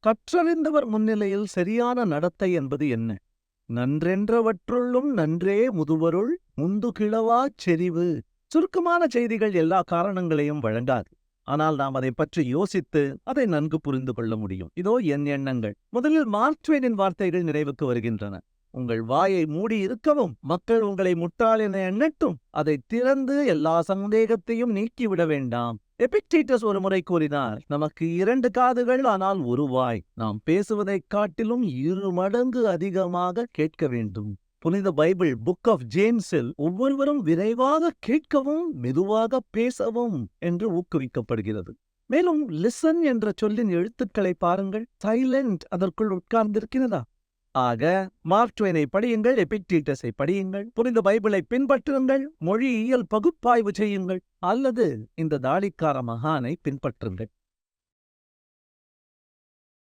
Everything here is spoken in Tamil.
கற்றறிந்தவர் முன்னிலையில் சரியான நடத்தை என்பது என்ன? நன்றென்றவற்றுள்ளும் நன்றே முதுவருள் முந்து கிழவாச் செறிவு. சுருக்கமான செய்திகள் எல்லா காரணங்களையும் வழங்காது. ஆனால் நாம் அதை பற்றி யோசித்து அதை நன்கு புரிந்து கொள்ள முடியும். இதோ என் எண்ணங்கள். முதலில் மார்க் ட்வெயினின் வார்த்தைகள் நினைவுக்கு வருகின்றன. உங்கள் வாயை மூடி இருக்கவும், மக்கள் உங்களை முட்டாள் என எண்ணட்டும், அதை திறந்து எல்லா சந்தேகத்தையும் நீக்கிவிட வேண்டாம். எபிக்டீட்டஸ் ஒரு முறை கூறினார், நமக்கு 2 காதுகள் ஆனால் ஒரு வாய். நாம் பேசுவதைக் காட்டிலும் 2 மடங்கு அதிகமாக கேட்க வேண்டும். புனித பைபிள் புக் ஆஃப் ஜேம்ஸில் ஒவ்வொருவரும் விரைவாக கேட்கவும் மெதுவாக பேசவும் என்று ஊக்குவிக்கப்படுகிறது. மேலும் லிசன் என்ற சொல்லின் எழுத்துக்களை பாருங்கள். சைலண்ட் அதற்குள் உட்கார்ந்திருக்கிறதா? ஆக மார்க் ட்வெயினை படியுங்கள், எபிக்டீட்டஸை படியுங்கள், புனித பைபிளை பின்பற்றுங்கள், மொழியியல் பகுப்பாய்வு செய்யுங்கள், அல்லது இந்த தாடிக்கார மகானை பின்பற்றுங்கள்.